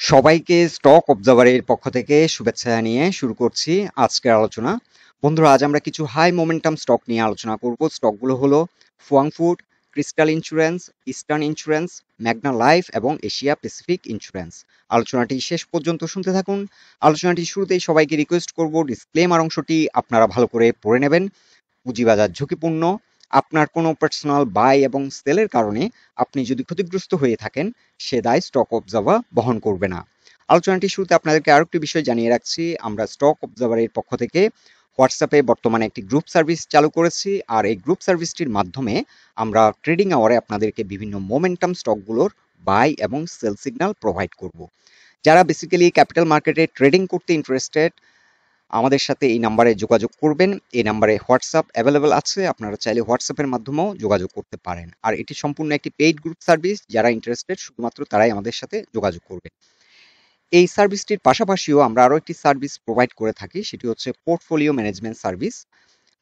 সবাইকে স্টক অবজারভারের পক্ষ থেকে শুভেচ্ছা জানিয়ে শুরু করছি আজকের আলোচনা। বন্ধুরা, আজ আমরা কিছু হাই মোমেন্টাম স্টক নিয়ে আলোচনা করব। স্টকগুলো হলো Fu-Wang food, crystal insurance, eastern insurance, Magna life এবং এশিয়া প্যাসিফিক ইন্স্যুরেন্স। আলোচনাটি শেষ পর্যন্ত শুনতে থাকুন। আলোচনাটি শুরুতেই সবাইকে রিকোয়েস্ট করব ডিসক্লেমার অংশটি আপনারা ভালো করে পড়ে নেবেন। পুঁজিবাজার ঝুঁকিপূর্ণ। আপনার কোনো পার্সোনাল বাই এবং সেলের কারণে আপনি যদি ক্ষতিগ্রস্ত হয়ে থাকেন, সে দায় স্টক অবজার্ভার বহন করবে না। আলোচনাটি শুরুতে আপনাদেরকে আরেকটি বিষয় জানিয়ে রাখছি, আমরা স্টক অবজার্ভারের পক্ষ থেকে হোয়াটসঅ্যাপে বর্তমানে একটি গ্রুপ সার্ভিস চালু করেছি। আর এই গ্রুপ সার্ভিসটির মাধ্যমে আমরা ট্রেডিং আওয়ারে আপনাদেরকে বিভিন্ন মোমেন্টাম স্টকগুলোর বাই এবং সেল সিগন্যাল প্রোভাইড করব। যারা বেসিক্যালি ক্যাপিটাল মার্কেটে ট্রেডিং করতে ইন্টারেস্টেড, আমাদের সাথে এই নাম্বারে যোগাযোগ করবেন। এই নাম্বারে হোয়াটসঅ্যাপ অ্যাভেলেবল আছে, আপনারা চাইলে হোয়াটসঅ্যাপের মাধ্যমেও যোগাযোগ করতে পারেন। আর এটি সম্পূর্ণ একটি পেইড গ্রুপ সার্ভিস, যারা ইন্টারেস্টেড শুধুমাত্র তারাই আমাদের সাথে যোগাযোগ করবেন। এই সার্ভিসটির পাশাপাশিও আমরা আরও একটি সার্ভিস প্রোভাইড করে থাকি, সেটি হচ্ছে পোর্টফোলিও ম্যানেজমেন্ট সার্ভিস।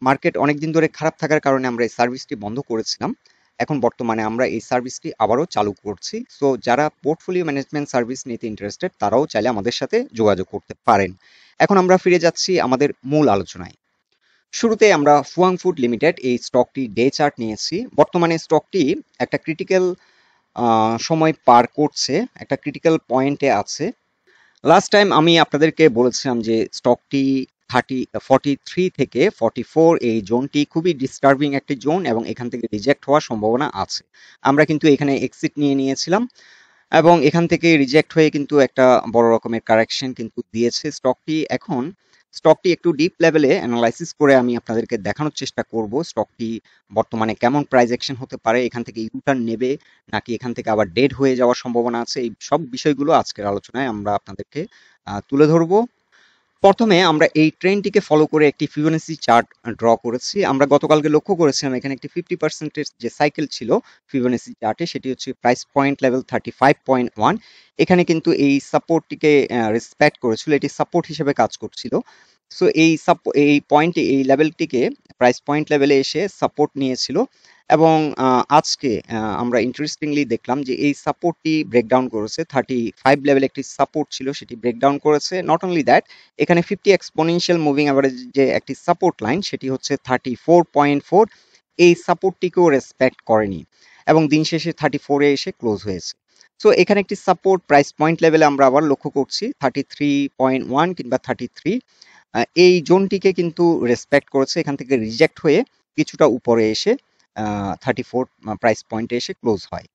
মার্কেট অনেকদিন ধরে খারাপ থাকার কারণে আমরা এই সার্ভিসটি বন্ধ করেছিলাম। এখন বর্তমানে আমরা এই সার্ভিসটি আবারও চালু করছি। সো যারা পোর্টফোলিও ম্যানেজমেন্ট সার্ভিস নিতে ইন্টারেস্টেড, তারাও চাইলে আমাদের সাথে যোগাযোগ করতে পারেন। এখন আমরা ফিরে যাচ্ছি আমাদের মূল আলোচনায়। শুরুতে আমরা ফুয়াং ফুড লিমিটেড এই স্টকটি ডে চার্ট নিয়েছি। বর্তমানে স্টকটি একটা ক্রিটিক্যাল সময় পার করছে, একটা ক্রিটিক্যাল পয়েন্টে আছে। লাস্ট টাইম আমি আপনাদেরকে বলেছিলাম যে স্টকটি 43 থেকে 44 এই জোনটি খুবই ডিস্টার্বিং একটি জোন এবং এখান থেকে রিজেক্ট হওয়ার সম্ভাবনা আছে। আমরা কিন্তু এখানে এক্সিট নিয়ে নিয়েছিলাম এবং এখান থেকে রিজেক্ট হয়ে কিন্তু একটা বড় রকমের কারেকশন কিন্তু দিয়েছে স্টকটি। এখন স্টকটি একটু ডিপ লেভেলে অ্যানালাইসিস করে আমি আপনাদেরকে দেখানোর চেষ্টা করব স্টকটি বর্তমানে কেমন প্রাইস অ্যাকশন হতে পারে, এখান থেকে ইউটার্ন নেবে নাকি এখান থেকে আবার ডেড হয়ে যাওয়ার সম্ভাবনা আছে। এই সব বিষয়গুলো আজকের আলোচনায় আমরা আপনাদেরকে তুলে ধরবো। প্রথমে আমরা এই ট্রেন্ডটিকে ফলো করে একটি ফিবোনাচি চার্ট ড্র করেছি। আমরা গতকালকে লক্ষ্য করেছিলাম এখানে একটি 50% যে সাইকেল ছিল ফিবোনাচি চার্টে, সেটি হচ্ছে প্রাইস পয়েন্ট লেভেল 35.1। এখানে কিন্তু এই সাপোর্টটিকে রেসপেক্ট করেছিল, এটি সাপোর্ট হিসেবে কাজ করছিল। সো এই পয়েন্টে, এই লেভেলটিকে প্রাইস পয়েন্ট লেভেলে এসে সাপোর্ট নিয়েছিল এবং আজকে আমরা ইন্টারেস্টিংলি দেখলাম যে এই সাপোর্টটি ব্রেকডাউন করেছে। 35 লেভেল একটি সাপোর্ট ছিল, সেটি ব্রেকডাউন করেছে। নট অনলি দ্যাট, এখানে 50 এক্সপোনেনশিয়াল মুভিং অ্যাভারেজ যে একটি সাপোর্ট লাইন, সেটি হচ্ছে 34.4। এই সাপোর্টটিকেও রেসপেক্ট করেনি এবং দিন শেষে 34-এ এসে ক্লোজ হয়েছে। সো এখানে একটি সাপোর্ট প্রাইস পয়েন্ট লেভেলে আমরা আবার লক্ষ্য করছি 33.1 কিংবা 33। এই জোনটিকে কিন্তু রেসপেক্ট করেছে, এখান থেকে রিজেক্ট হয়ে কিছুটা উপরে এসে 34 প্রাইস পয়েন্টে এসে ক্লোজ হয়।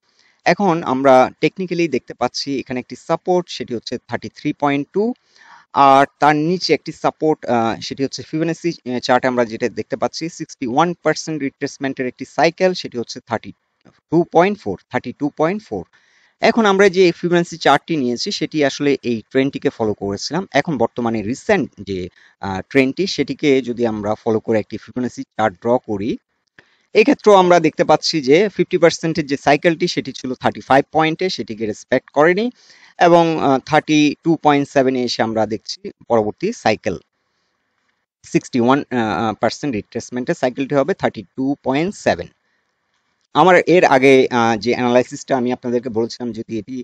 এখন আমরা টেকনিক্যালি দেখতে পাচ্ছি এখানে একটি সাপোর্ট, সেটি হচ্ছে 33.2, আর তার নিচে একটি সাপোর্ট, সেটি হচ্ছে ফিবোনাচি চার্টে আমরা যেটা দেখতে পাচ্ছি 61% রিট্রেসমেন্টের একটি সাইকেল, সেটি হচ্ছে 32.4। এখন আমরা যে ফিবোনাচি চার্টটি নিয়েছি সেটি আসলে এই ট্রেন্ডটিকে ফলো করেছিলাম। এখন বর্তমানে রিসেন্ট যে ট্রেন্ডটি, সেটিকে যদি আমরা ফলো করে একটি ফিবোনাচি চার্ট ড্র করি, এই ক্ষেত্রেও আমরা দেখতে পাচ্ছি যে 50%-এর যে সাইকেলটি সেটি ছিল 35 পয়েন্টে, সেটিকে রেসপেক্ট করেনি এবং 32.7-এ এসে আমরা দেখছি পরবর্তী সাইকেল 61% রিট্রেসমেন্টের সাইকেলটি হবে 32.7। আমার এর আগে যে অ্যানালাইসিসটা আমি আপনাদেরকে বলেছিলাম যদি এটি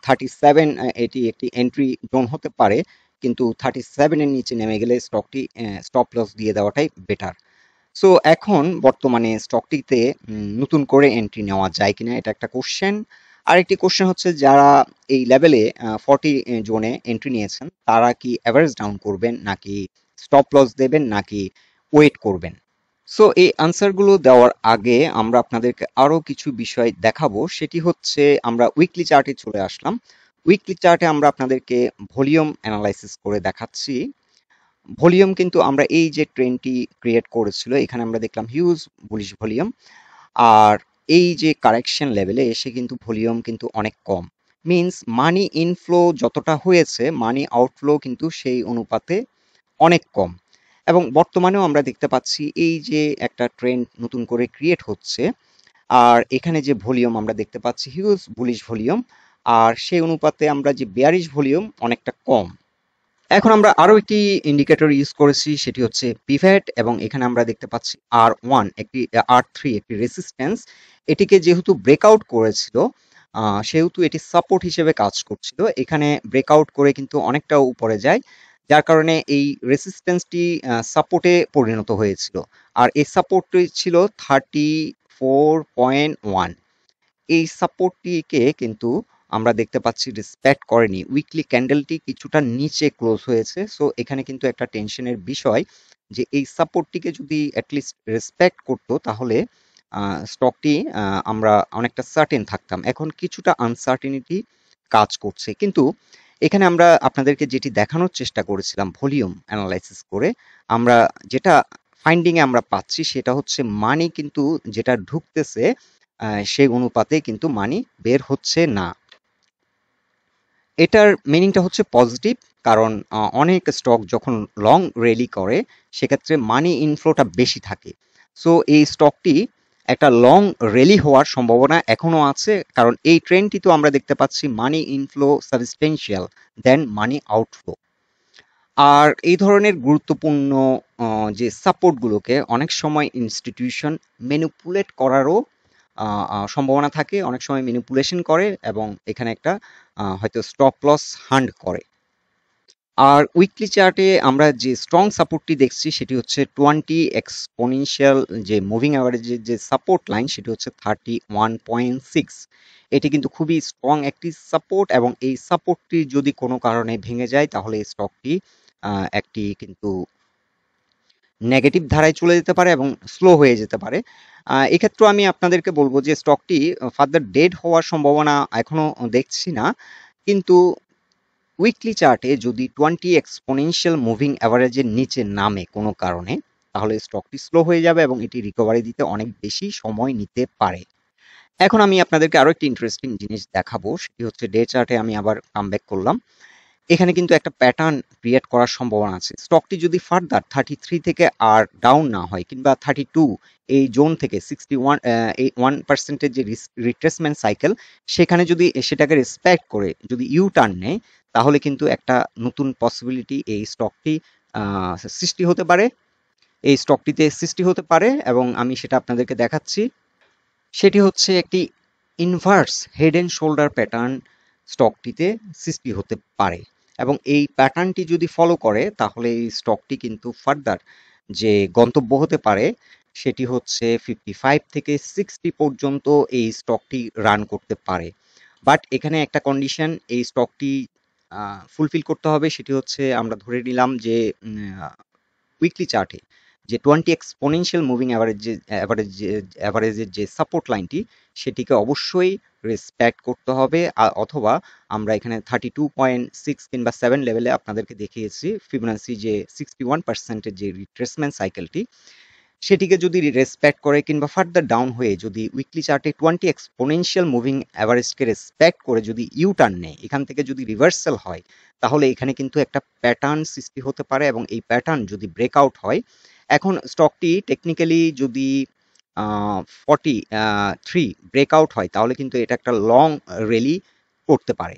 37, এটি একটি এন্ট্রি জোন হতে পারে, কিন্তু 37-এর নিচে নেমে গেলে স্টকটি স্টপ লস দিয়ে দেওয়াটাই বেটার। সো এখন বর্তমানে স্টকটিতে নতুন করে এন্ট্রি নেওয়া যায় কিনা, এটা একটা কোশ্চেন। আরেকটি কোশ্চেন হচ্ছে যারা এই লেভেলে 40 জোনে এন্ট্রি নিয়েছেন, তারা কি অ্যাভারেজ ডাউন করবেন নাকি স্টপ লস দেবেন নাকি ওয়েট করবেন। সো এই আনসারগুলো দেওয়ার আগে আমরা আপনাদেরকে আরো কিছু বিষয় দেখাবো। সেটি হচ্ছে আমরা উইকলি চার্টে চলে আসলাম। উইকলি চার্টে আমরা আপনাদেরকে ভলিউম অ্যানালাইসিস করে দেখাচ্ছি। ভলিউম কিন্তু আমরা এই যে ট্রেন্ডটি ক্রিয়েট করেছিল, এখানে আমরা দেখলাম হিউজ বুলিশ ভলিউম, আর এই যে কারেকশন লেভেলে এসে কিন্তু ভলিউম কিন্তু অনেক কম। মিনস মানি ইনফ্লো যতটা হয়েছে, মানি আউটফ্লো কিন্তু সেই অনুপাতে অনেক কম। এবং বর্তমানেও আমরা দেখতে পাচ্ছি এই যে একটা ট্রেন্ড নতুন করে ক্রিয়েট হচ্ছে, আর এখানে যে ভলিউম আমরা দেখতে পাচ্ছি হিউজ বুলিশ ভলিউম, আর সেই অনুপাতে আমরা যে বেয়ারিশ ভলিউম অনেকটা কম। এখন আমরা আরো একটি ইন্ডিকেটর ইউজ করেছি, সেটি হচ্ছে পিভট, এবং এখানে আমরা দেখতে পাচ্ছি R1 একটি R3 একটি রেসিস্ট্যান্স। এটিকে যেহেতু ব্রেকআউট করেছিল সেহেতু এটি সাপোর্ট হিসেবে কাজ করছিল। এখানে ব্রেকআউট করে কিন্তু অনেকটা উপরে যায়, যার কারণে এই রেসিস্ট্যান্সটি সাপোর্টে পরিণত হয়েছিল। আর এই সাপোর্টটি ছিল 34.1। এই সাপোর্টটিকে কিন্তু আমরা দেখতে পাচ্ছি রেসপেক্ট করেনি। উইকলি ক্যান্ডেলটি কিছুটা নিচে ক্লোজ হয়েছে। সো এখানে কিন্তু একটা টেনশনের বিষয় যে এই সাপোর্টটিকে যদি অ্যাটলিস্ট রেসপেক্ট করতো, তাহলে স্টকটি আমরা অনেকটা সার্টেন থাকতাম। এখন কিছুটা আনসার্টেনিটি কাজ করছে, কিন্তু এখানে আমরা আপনাদেরকে যেটি দেখানোর চেষ্টা করেছিলাম ভলিউম অ্যানালাইসিস করে, আমরা যেটা ফাইন্ডিং এ আমরা পাচ্ছি সেটা হচ্ছে মানি কিন্তু যেটা ঢুকতেছে সেই অনুপাতে কিন্তু মানি বের হচ্ছে না। এটার মিনিংটা হচ্ছে পজিটিভ, কারণ অনেক স্টক যখন লং র্যালি করে সেক্ষেত্রে মানি ইনফ্লোটা বেশি থাকে। সো এই স্টকটি একটা লং র্যালি হওয়ার সম্ভাবনা এখনো আছে, কারণ এই ট্রেন্ডটি তো আমরা দেখতে পাচ্ছি মানি ইনফ্লো সাবস্টেনশিয়াল দেন মানি আউটফ্লো। আর এই ধরনের গুরুত্বপূর্ণ যে সাপোর্টগুলোকে অনেক সময় ইনস্টিটিউশন ম্যানিপুলেট করারও সম্ভাবনা থাকে, অনেক সময় ম্যানিপুলেশন করে এবং এখানে একটা হয়তো স্টপ লস হান্ট করে। আর উইকলি চার্টে আমরা যে স্ট্রং সাপোর্টটি দেখছি সেটি হচ্ছে 20 এক্সপোনেনশিয়াল যে মুভিং অ্যাভারেজের যে সাপোর্ট লাইন, সেটি হচ্ছে 31.6। এটি কিন্তু খুবই স্ট্রং একটি সাপোর্ট, এবং এই সাপোর্টটি যদি কোনো কারণে ভেঙে যায় তাহলে এই স্টকটি একটি কিন্তু নেগেটিভ ধারায় চলে যেতে পারে এবং স্লো হয়ে যেতে পারে। এক্ষেত্রে আমি আপনাদেরকে বলবো যে স্টকটি ফার্দার ডেড হওয়ার সম্ভাবনা এখনো দেখছি না, কিন্তু উইকলি চার্টে যদি 20 এক্সপোনেনশিয়াল মুভিং অ্যাভারেজের নিচে নামে কোনো কারণে, তাহলে স্টকটি স্লো হয়ে যাবে এবং এটি রিকভারি দিতে অনেক বেশি সময় নিতে পারে। এখন আমি আপনাদেরকে আরো একটি ইন্টারেস্টিং জিনিস দেখাবো, সেটি হচ্ছে ডে চার্টে আমি আবার কামব্যাক করলাম। এখানে কিন্তু একটা প্যাটার্ন ক্রিয়েট করার সম্ভাবনা আছে। স্টকটি যদি ফার্দার 33 থেকে আর ডাউন না হয়, কিংবা 32 এই জোন থেকে 61 এই 1%-এর যে রিট্রেসমেন্ট সাইকেল, সেখানে যদি সেটাকে রেসপেক্ট করে যদি ইউ টার্ন নেয়, তাহলে কিন্তু একটা নতুন পসিবিলিটি এই স্টকটি সৃষ্টি হতে পারে, এই স্টকটিতে সৃষ্টি হতে পারে, এবং আমি সেটা আপনাদেরকে দেখাচ্ছি। সেটি হচ্ছে একটি inverse head and shoulder pattern স্টকটিতে সৃষ্টি হতে পারে, এবং এই প্যাটার্নটি যদি ফলো করে তাহলে এই স্টকটি কিন্তু ফার্দার যে গন্তব্য হতে পারে সেটি হচ্ছে 55 থেকে 60 পর্যন্ত এই স্টকটি রান করতে পারে। বাট এখানে একটা কন্ডিশন এই স্টকটি ফুলফিল করতে হবে, সেটি হচ্ছে আমরা ধরে নিলাম যে উইকলি চার্টে যে 20 এক্সপোনেনশিয়াল মুভিং অ্যাভারেজের যে সাপোর্ট লাইনটি, সেটিকে অবশ্যই রেসপেক্ট করতে হবে, অথবা আমরা এখানে 32.6 কিংবা 7 লেভেলে আপনাদেরকে দেখিয়েছি ফিবোনাসি যে 61%-এর যে রিট্রেসমেন্ট সাইকেলটি, সেটিকে যদি রেসপেক্ট করে কিংবা ফার্দার ডাউন হয়ে যদি উইকলি চার্টে 20 এক্সপোনেনশিয়াল মুভিং অ্যাভারেজকে রেসপেক্ট করে যদি ইউ টার্ন নেয়, এখান থেকে যদি রিভার্সাল হয়, তাহলে এখানে কিন্তু একটা প্যাটার্ন সৃষ্টি হতে পারে, এবং এই প্যাটার্ন যদি ব্রেকআউট হয়, এখন স্টকটি টেকনিক্যালি যদি 43 ব্রেকআউট হয়, তাহলে কিন্তু এটা একটা লং র্যালি করতে পারে।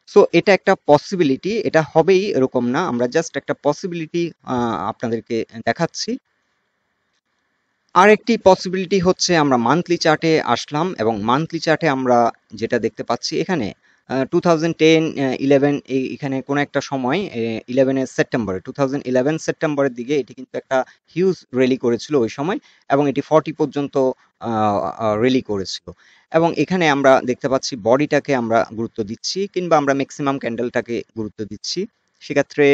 সো এটা একটা পসিবিলিটি, এটা হবেই এরকম না, আমরা জাস্ট একটা পসিবিলিটি আপনাদেরকে দেখাচ্ছি। আরেকটি পসিবিলিটি হচ্ছে আমরা মান্থলি চার্টে আসলাম, এবং মান্থলি চার্টে আমরা যেটা দেখতে পাচ্ছি এখানে 2010 11 এখানে কোনো একটা সময় 2011 সেপ্টেম্বরের দিকে এটি কিন্তু একটা হিউজ র্যালি করেছিল ওই সময়, এবং এটি 40 পর্যন্ত র্যালি করেছিল, এবং এখানে আমরা দেখতে পাচ্ছি বডিটাকে আমরা গুরুত্ব দিচ্ছি, কিংবা আমরা ম্যাক্সিমাম ক্যান্ডেলটাকে গুরুত্ব দিচ্ছি। সেক্ষেত্রে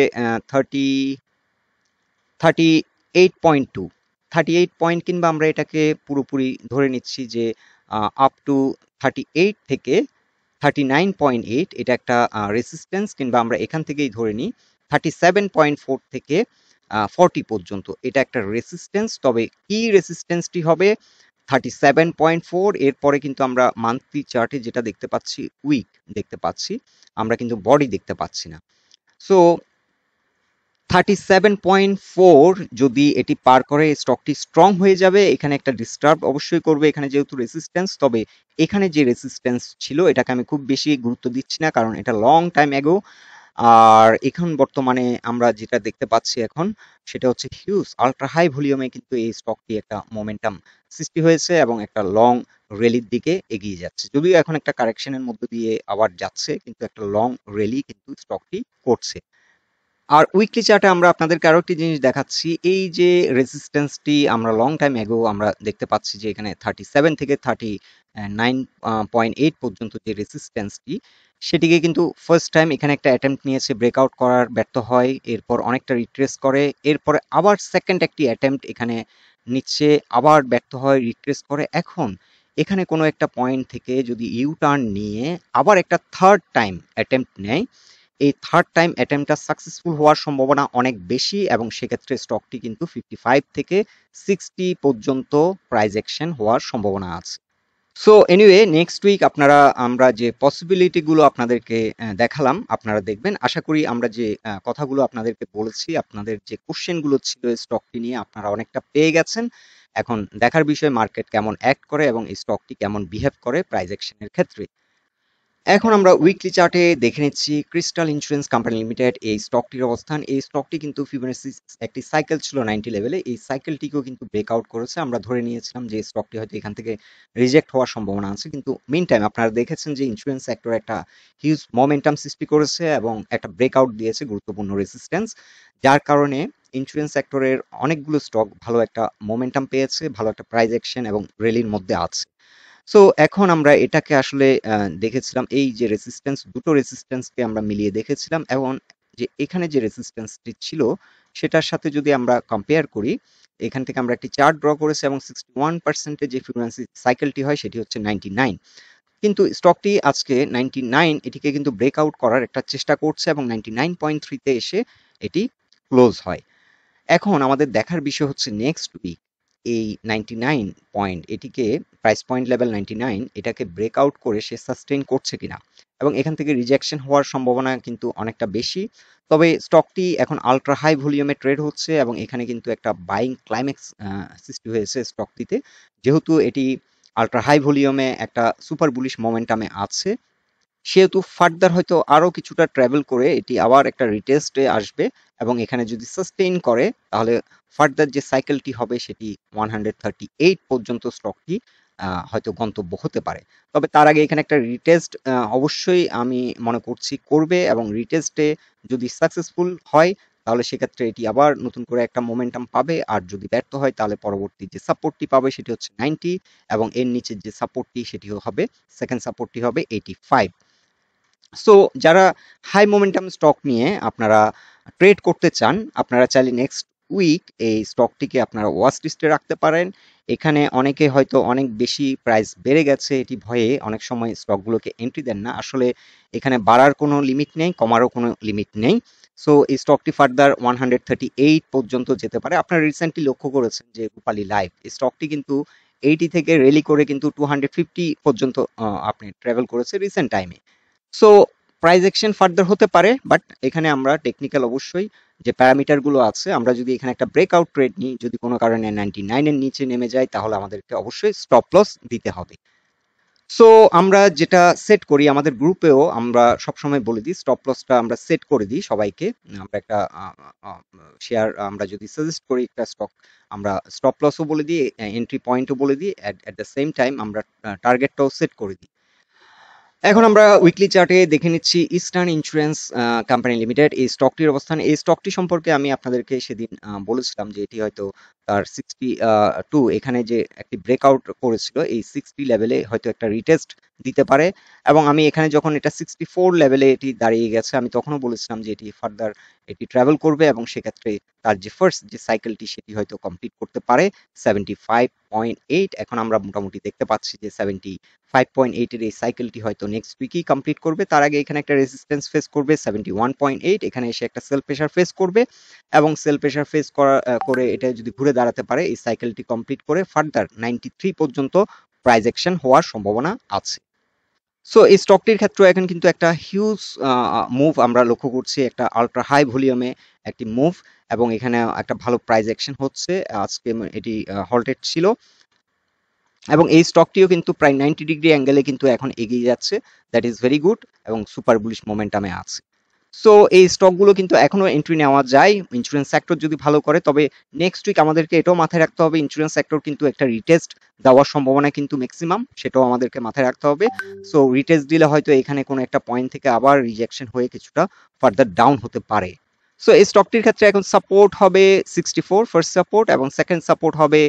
38.2 38 পয়েন্ট, কিংবা আমরা এটাকে পুরোপুরি ধরে নিচ্ছি যে আপ টু 38 থেকে 39.8 এটা একটা রেসিস্ট্যান্স, কিংবা আমরা এখান থেকেই ধরে নিই 37.4 থেকে 40 পর্যন্ত এটা একটা রেসিস্ট্যান্স। তবে কি রেসিস্ট্যান্সটি হবে 37.4, এরপরে কিন্তু আমরা মান্থলি চার্টে যেটা দেখতে পাচ্ছি উইক দেখতে পাচ্ছি, আমরা কিন্তু বডি দেখতে পাচ্ছি না। সো 37.4 যদি এটি পার করে স্টকটি স্ট্রং হয়ে যাবে, এখানে একটা ডিস্টার্ব অবশ্যই করবে এখানে যেহেতু রেসিস্ট্যান্স। তবে এখানে যে রেসিস্ট্যান্স ছিল এটাকে আমি খুব বেশি গুরুত্ব দিচ্ছি না, কারণ এটা লং টাইম অ্যাগো আর এখন বর্তমানে আমরা যেটা দেখতে পাচ্ছি এখন সেটা হচ্ছে হিউজ আল্ট্রা হাই ভলিউমে কিন্তু এই স্টকটি একটা মোমেন্টাম সৃষ্টি হয়েছে এবং একটা লং র্যালির দিকে এগিয়ে যাচ্ছে। যদিও এখন একটা কারেকশনের মধ্য দিয়ে আবার যাচ্ছে, কিন্তু একটা লং র্যালি কিন্তু স্টকটি করছে। আর উইকলি চার্টে আমরা আপনাদেরকে আরো একটি জিনিস দেখাচ্ছি, এই যে রেজিস্ট্যান্সটি আমরা লং টাইম এগো আমরা দেখতে পাচ্ছি যে এখানে 37 থেকে 39.8 পর্যন্ত যে রেজিস্ট্যান্সটি, সেটিকে কিন্তু ফার্স্ট টাইম এখানে একটা অ্যাটেম্প্ট নিয়েছে, ব্রেকআউট করার ব্যর্থ হয়, এরপর অনেকটা রিট্রেস করে, এরপরে আবার সেকেন্ড একটি অ্যাটেম্প্ট এখানে নিচ্ছে, আবার ব্যর্থ হয়, রিট্রেস করে। এখন এখানে কোনো একটা পয়েন্ট থেকে যদি ইউ টার্ন নিয়ে আবার একটা থার্ড টাইম অ্যাটেম্প্ট নেয়, এই থার্ড টাইম অ্যাটেম্পটটা সাকসেসফুল হওয়ার সম্ভাবনা অনেক বেশি এবং সেক্ষেত্রে স্টকটি কিন্তু 55 থেকে 60 পর্যন্ত প্রাইস অ্যাকশন হওয়ার সম্ভাবনা আছে। সো এনিওয়ে, নেক্সট উইক আমরা যে পসিবিলিটি গুলো আপনাদেরকে দেখালাম, আপনারা দেখবেন। আশা করি আমরা যে কথাগুলো আপনাদেরকে বলেছি, আপনাদের যে কোশ্চেন গুলো ছিল স্টকটি নিয়ে, আপনারা অনেকটা পেয়ে গেছেন। এখন দেখার বিষয় মার্কেট কেমন অ্যাক্ট করে এবং এই স্টকটি কেমন বিহেভ করে প্রাইস অ্যাকশনের ক্ষেত্রে। এখন আমরা উইকলি চার্টে দেখে নিচ্ছি ক্রিস্টাল ইন্স্যুরেন্স কোম্পানি লিমিটেড, এই স্টকটির অবস্থান। এই স্টকটি কিন্তু ফিবোনাচি একটি সাইকেল ছিল 90 লেভেলে, এই সাইকেলটিকেও কিন্তু ব্রেকআউট করেছে। আমরা ধরে নিয়েছিলাম যে স্টকটি হয়তো এখান থেকে রিজেক্ট হওয়ার সম্ভাবনা আছে, কিন্তু মিন টাইম আপনারা দেখেছেন যে ইন্স্যুরেন্স সেক্টর একটা হিউজ মোমেন্টাম সৃষ্টি করেছে এবং একটা ব্রেকআউট দিয়েছে গুরুত্বপূর্ণ রেসিস্ট্যান্স, যার কারণে ইন্স্যুরেন্স সেক্টরের অনেকগুলো স্টক ভালো একটা মোমেন্টাম পেয়েছে, ভালো একটা প্রাইস অ্যাকশন এবং র্যালির মধ্যে আছে। সো এখন আমরা এটাকে আসলে দেখেছিলাম, এই যে রেসিস্ট্যান্স, দুটো রেসিস্ট্যান্সকে আমরা মিলিয়ে দেখেছিলাম এবং যে এখানে যে রেসিস্ট্যান্সটি ছিল সেটার সাথে যদি আমরা কম্পেয়ার করি, এখান থেকে আমরা একটি চার্ট ড্র করেছি এবং 61% যে ফিবোনাচি সাইকেলটি হয় সেটি হচ্ছে 99, কিন্তু স্টকটি আজকে 99 এটিকে কিন্তু ব্রেকআউট করার একটা চেষ্টা করছে এবং 99.3 তে এসে এটি ক্লোজ হয়। এখন আমাদের দেখার বিষয় হচ্ছে নেক্সট উইক এই 99 পয়েন্ট, এটিকে প্রাইস পয়েন্ট লেভেল 99, এটাকে ব্রেকআউট করে সে সাস্টেইন করছে কিনা, এবং এখান থেকে রিজেকশন হওয়ার সম্ভাবনা কিন্তু অনেকটা বেশি। তবে স্টকটি এখন আল্ট্রা হাই ভলিউমে ট্রেড হচ্ছে এবং এখানে কিন্তু একটা বাইং ক্লাইম্যাক্স সৃষ্টি হয়েছে স্টকটিতে, যেহেতু এটি আল্ট্রা হাই ভলিউমে একটা সুপার বুলিশ মোমেন্টামে আছে, সেহেতু ফার্দার হয়তো আরো কিছুটা ট্রাভেল করে এটি আবার একটা রিটেস্টে আসবে এবং এখানে যদি সাস্টেইন করে তাহলে ফার্দার যে সাইকেলটি হবে সেটি 138 পর্যন্ত স্টকটি হয়তো গন্তব্য হতে পারে। তবে তার আগে এখানে একটা রিটেস্ট অবশ্যই আমি মনে করছি করবে, এবং রিটেস্টে যদি সাকসেসফুল হয় তাহলে সেক্ষেত্রে এটি আবার নতুন করে একটা মোমেন্টাম পাবে, আর যদি ব্যর্থ হয় তাহলে পরবর্তী যে সাপোর্টটি পাবে সেটি হচ্ছে 90 এবং এর নিচের যে সাপোর্টটি সেটি হবে, সেকেন্ড সাপোর্টটি হবে 85। সো যারা হাই মোমেন্টাম স্টক নিয়ে আপনারা ট্রেড করতে চান, আপনারা চাইলে নেক্সট উইক এই স্টকটিকে আপনারা ওয়াচ লিস্টে রাখতে পারেন। এখানে অনেকে হয়তো অনেক বেশি প্রাইস বেড়ে গেছে এটি ভয়ে অনেক সময় স্টকগুলোকে এন্ট্রি দেন না। আসলে এখানে বাড়ার কোনো লিমিট নেই, কমারও কোনো লিমিট নেই। সো এই স্টকটি ফার্দার 138 পর্যন্ত যেতে পারে। আপনারা রিসেন্টলি লক্ষ্য করেছেন যে রূপালী লাইফ, এই স্টকটি কিন্তু 80 থেকে রেলি করে কিন্তু 250 পর্যন্ত আপনি ট্রাভেল করেছে রিসেন্ট টাইমে। সো প্রাইস অ্যাকশন ফার্দার হতে পারে, বাট এখানে আমরা টেকনিক্যাল অবশ্যই যে প্যারামিটার গুলো আছে, আমরা যদি এখানে একটা ব্রেকআউট ট্রেড নিই, যদি কোনো কারণে 99 এর নিচে নেমে যায় তাহলে আমাদেরকে অবশ্যই স্টপ লস দিতে হবে। সো আমরা যেটা সেট করি আমাদের গ্রুপেও, আমরা সবসময় বলে দিই স্টপ লসটা আমরা সেট করে দিই সবাইকে। আমরা একটা শেয়ার আমরা যদি সাজেস্ট করি একটা স্টক, আমরা স্টপ লসও বলে দিই, এন্ট্রি পয়েন্টও বলে দিই, এট দ্য সেম টাইম আমরা টার্গেটটাও সেট করে দিই। এখন আমরা উইকলি চার্টে দেখে নিচ্ছি ইস্টার্ন ইন্স্যুরেন্স কোম্পানি লিমিটেড, এই স্টকটির অবস্থান। এই স্টকটি সম্পর্কে আমি আপনাদেরকে সেদিন বলেছিলাম যে এটি হয়তো তার 62 এখানে যে একটি ব্রেকআউট করেছিল, এই 60 লেভেলে হয়তো একটা রিটেস্ট দিতে পারে, এবং আমি এখানে যখন এটা 64 লেভেলে এটি দাঁড়িয়ে গেছে আমি তখনও বলেছিলাম যে এটি ফার্দার এটি ট্রাভেল করবে এবং সেক্ষেত্রে তার যে ফার্স্ট যে সাইকেলটি সেটি হয়তো কমপ্লিট করতে পারে 75.8। এখন আমরা মোটামুটি দেখতে পাচ্ছি যে 75.8 এর এই সাইকেলটি হয়তো নেক্সট উইকই কমপ্লিট করবে। তার আগে এখানে একটা রেজিস্ট্যান্স ফেস করবে 71.8, এখানে এসে একটা সেল প্রেসার ফেস করবে এবং সেল প্রেসার ফেস করে এটা যদি ঘুরে দাঁড়াতে পারে এই সাইকেলটি কমপ্লিট করে ফার্দার 93 পর্যন্ত প্রাইস অ্যাকশন হওয়ার সম্ভাবনা আছে। সো এই স্টকটির ক্ষেত্রে এখন কিন্তু একটা হিউজ মুভ আমরা লক্ষ্য করছি, একটা আল্ট্রা হাই ভলিউমে একটি মুভ, এবং এখানে একটা ভালো প্রাইস অ্যাকশন হচ্ছে। আজকে এটি হল্টেড ছিল এবং এই স্টকটিও কিন্তু প্রায় 90 ডিগ্রি অ্যাঙ্গেলে কিন্তু এখন এগিয়ে যাচ্ছে, দ্যাট ইজ ভেরি গুড এবং সুপার বুলিশ মোমেন্টামে আছে। সো এই স্টকগুলো কিন্তু এখনো এন্ট্রি নেওয়া যায় ইন্স্যুরেন্স সেক্টর যদি ভালো করে। তবে নেক্সট উইক আমাদেরকে এটাও মাথায় রাখতে হবে, ইন্স্যুরেন্স সেক্টর কিন্তু একটা রিটেস্ট দেওয়ার সম্ভাবনা কিন্তু ম্যাক্সিমাম, সেটাও আমাদেরকে মাথায় রাখতে হবে। সো রিটেস্ট দিলে হয়তো এখানে কোনো একটা পয়েন্ট থেকে আবার রিজেকশন হয়ে কিছুটা ফার্দার ডাউন হতে পারে। সো এই স্টকটির ক্ষেত্রে এখন সাপোর্ট হবে 64 ফার্স্ট সাপোর্ট, এবং সেকেন্ড সাপোর্ট হবে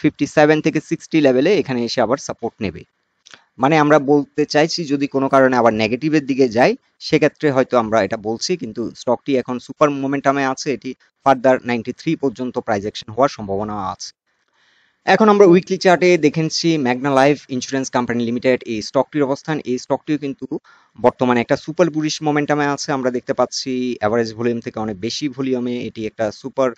57 থেকে 60 লেভেলে, এখানে এসে আবার সাপোর্ট নেবে। মানে আমরা বলতে চাইছি যদি কোনো কারণে আবার নেগেটিভের দিকে যায়, সেক্ষেত্রে হয়তো আমরা এটা বলছি, কিন্তু স্টকটি এখন সুপার মোমেন্টামে আছে, এটি ফার্দার 93 পর্যন্ত প্রাইস অ্যাকশন হওয়ার সম্ভাবনা আছে। এখন আমরা উইকলি চার্টে দেখেছি মেঘনা লাইফ ইন্স্যুরেন্স কোম্পানি লিমিটেড এই স্টকটির অবস্থান। এই স্টকটিও কিন্তু বর্তমানে একটা সুপার বুলিশ মোমেন্টামে আছে, আমরা দেখতে পাচ্ছি অ্যাভারেজ ভলিউম থেকে অনেক বেশি ভলিউমে এটি একটা সুপার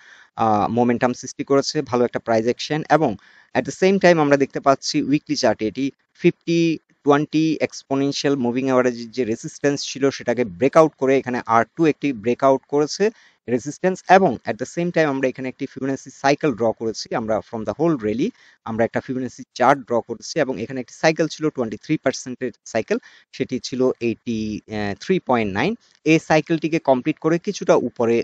মোমেন্টাম সৃষ্টি করেছে, ভালো একটা প্রাইস অ্যাকশন। এবং অ্যাট দ্য সেম টাইম আমরা দেখতে পাচ্ছি উইকলি চার্টে এটি 50-20 এক্সপোনেনশিয়াল মুভিং অ্যাভারেজের যে রেসিস্ট্যান্স ছিল সেটাকে ব্রেকআউট করে এখানে R2 একটি ব্রেকআউট করেছে রেসিস্ট্যান্স, এবং অ্যাট দ্য সেম টাইম আমরা এখানে একটি ফিবোনাচি সাইকেল ড্র করেছি। আমরা ফ্রম দ্য হোল র্যালি আমরা একটা ফিবোনাচি চার্ট ড্র করেছি, এবং এখানে একটি সাইকেল ছিল 23% সাইকেল, সেটি ছিল 83.9। এই সাইকেলটিকে কমপ্লিট করে কিছুটা উপরে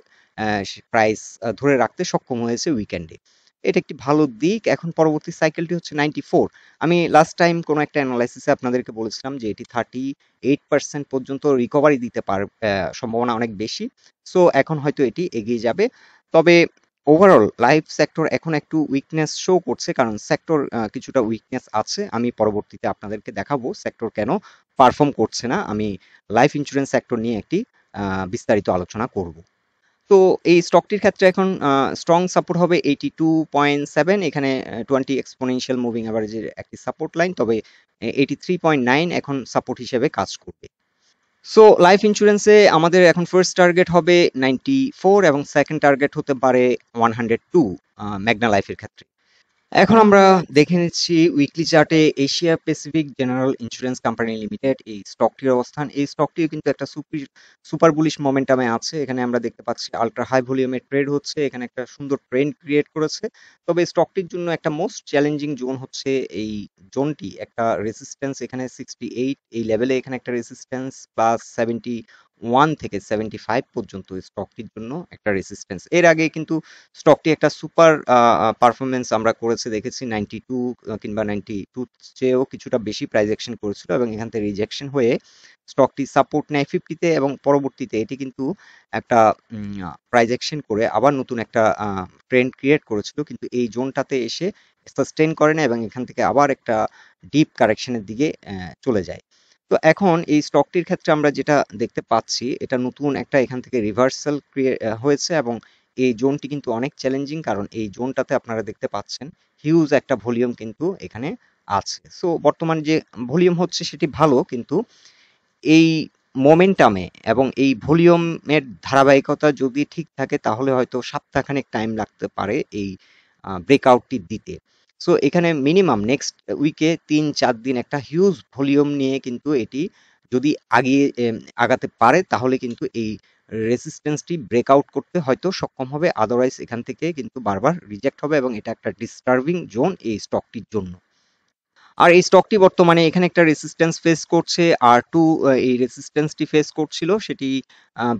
প্রাইস ধরে রাখতে সক্ষম হয়েছে উইকেন্ডে, এটা একটি ভালো দিক। এখন পরবর্তী সাইকেলটি হচ্ছে 94। আমি লাস্ট টাইম কোনো একটা অ্যানালাইসিসে আপনাদেরকে বলেছিলাম যে এটি 38% পর্যন্ত রিকভারি দিতে সম্ভাবনা অনেক বেশি। সো এখন হয়তো এটি এগিয়ে যাবে। তবে ওভারঅল লাইফ সেক্টর এখন একটু উইকনেস শো করছে, কারণ সেক্টর কিছুটা উইকনেস আছে। আমি পরবর্তীতে আপনাদেরকে দেখাবো সেক্টর কেন পারফর্ম করছে না। আমি লাইফ ইন্স্যুরেন্স সেক্টর নিয়ে একটি বিস্তারিত আলোচনা করব। তো এই স্টকটির ক্ষেত্রে এখন স্ট্রং সাপোর্ট হবে 82.7, এখানে 20 এক্সপোনেনশিয়াল মুভিং অ্যাভারেজের একটি সাপোর্ট লাইন, তবে 83.9 এখন সাপোর্ট হিসেবে কাজ করবে। সো লাইফ ইন্স্যুরেন্সে আমাদের এখন ফার্স্ট টার্গেট হবে 94 এবং সেকেন্ড টার্গেট হতে পারে 102 মেঘনা লাইফের ক্ষেত্রে। এখন আমরা দেখে নিচ্ছি উইকলি চার্টে Asia Pacific general insurance company limited এই স্টকটির অবস্থান। এই স্টকটিও কিন্তু একটা সুপার বুলিশ মোমেন্টামে আছে, এখানে আমরা দেখতে পাচ্ছি আলট্রা হাই ভলিউমের ট্রেড হচ্ছে, এখানে একটা সুন্দর ট্রেন্ড ক্রিয়েট করেছে। তবে স্টকটির জন্য একটা মোস্ট চ্যালেঞ্জিং জোন হচ্ছে এই জোনটি, একটা রেসিস্ট্যান্স এখানে 68 এই লেভেলে, এখানে একটা রেসিস্ট্যান্স প্লাস 71 থেকে 75 পর্যন্ত স্টকটির জন্য একটা রেসিস্ট্যান্স। এর আগে কিন্তু স্টকটি একটা সুপার পারফরমেন্স আমরা করেছে দেখেছি, 92 কিংবা 92 চেয়েও কিছুটা বেশি প্রাইস অ্যাকশন করেছিল, এবং এখান থেকে রিজেকশন হয়ে স্টকটি সাপোর্ট নেয় 50-তে, এবং পরবর্তীতে এটি কিন্তু একটা প্রাইস অ্যাকশন করে আবার নতুন একটা ট্রেন্ড ক্রিয়েট করেছিল, কিন্তু এই জোনটাতে এসে সাস্টেন করে না, এবং এখান থেকে আবার একটা ডিপ কারেকশনের দিকে চলে যায়। তো এখন এই স্টকটির ক্ষেত্রে আমরা যেটা দেখতে পাচ্ছি, এটা নতুন একটা এখান থেকে রিভার্সাল হয়েছে, এবং এই জোনটি কিন্তু অনেক চ্যালেঞ্জিং, কারণ এই জোনটাতে আপনারা দেখতে পাচ্ছেন হিউজ একটা ভলিউম কিন্তু এখানে আছে। সো বর্তমান যে ভলিউম হচ্ছে সেটি ভালো, কিন্তু এই মোমেন্টামে এবং এই ভলিউমের ধারাবাহিকতা যদি ঠিক থাকে তাহলে হয়তো সপ্তাহখানেক টাইম লাগতে পারে এই ব্রেকআউটটি দিতে। সো এখানে মিনিমাম নেক্সট উইকে 3-4 দিন একটা হিউজ ভলিউম নিয়ে কিন্তু এটি যদি আগাতে পারে, তাহলে কিন্তু এই রেসিস্ট্যান্সটি ব্রেকআউট করতে হয়তো সক্ষম হবে, আদারওয়াইজ এখান থেকে কিন্তু বারবার রিজেক্ট হবে, এবং এটা একটা ডিস্টার্বিং জোন এই স্টকটির জন্য। আর এই স্টকটি বর্তমানে এখানে একটা রেসিস্ট্যান্স ফেস করছে, আর টু এই রেসিস্ট্যান্সটি ফেস করছিল, সেটি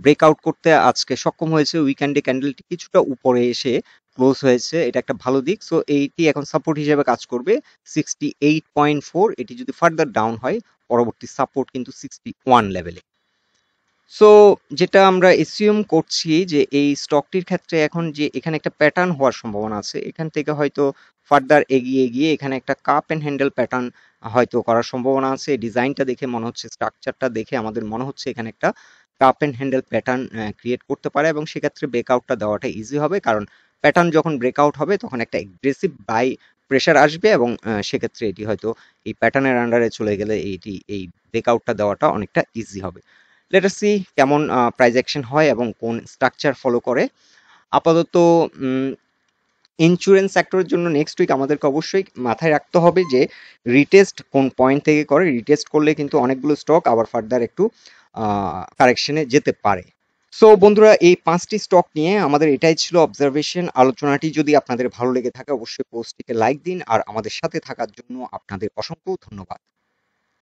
ব্রেকআউট করতে আজকে সক্ষম হয়েছে। উইকেন্ডে ক্যান্ডেলটি কিছুটা উপরে এসে ক্লোজ হয়েছে, এটা একটা ভালো দিক। সো এইটি এখন সাপোর্ট হিসেবে কাজ করবে 68.4, এটি যদি ফার্দার ডাউন হয় পরবর্তী সাপোর্ট কিন্তু 61 লেভেলে। সো যেটা আমরা এসিউম করছি যে এই স্টকটির ক্ষেত্রে এখন যে এখানে একটা প্যাটার্ন হওয়ার সম্ভাবনা আছে, এখান থেকে হয়তো ফার্দার এগিয়ে গিয়ে এখানে একটা কাপ এন্ড হ্যান্ডেল প্যাটার্ন হয়তো করার সম্ভাবনা আছে। ডিজাইনটা দেখে মনে হচ্ছে, স্ট্রাকচারটা দেখে আমাদের মনে হচ্ছে এখানে একটা cup and handle pattern create করতে পারে, এবং সেক্ষেত্রে ব্রেকআউটটা দেওয়াটা ইজি হবে, কারণ প্যাটার্ন যখন ব্রেকআউট হবে তখন একটা এগ্রেসিভ বাই প্রেশার আসবে, এবং সেক্ষেত্রে এটি হয়তো এই প্যাটার্নের আন্ডারে চলে গেলে এই ব্রেকআউটটা দেওয়াটা অনেকটা ইজি হবে। লেট আস সি কেমন প্রাইস অ্যাকশন হয় এবং কোন স্ট্রাকচার ফলো করে। আপাতত ইন্স্যুরেন্স সেক্টরের জন্য নেক্সট উইক আমাদেরকে অবশ্যই মাথায় রাখতে হবে যে রিটেস্ট কোন পয়েন্ট থেকে করে। রিটেস্ট করলে কিন্তু অনেকগুলো স্টক আবার ফার্দার একটু কারেকশনে যেতে পারে। সো বন্ধুরা, এই 5টি স্টক নিয়ে আমাদের এটাই ছিল অবজারভেশন। আলোচনাটি যদি আপনাদের ভালো লেগে থাকে অবশ্যই পোস্টটিকে লাইক দিন, আর আমাদের সাথে থাকার জন্য আপনাদের অসংখ্য ধন্যবাদ।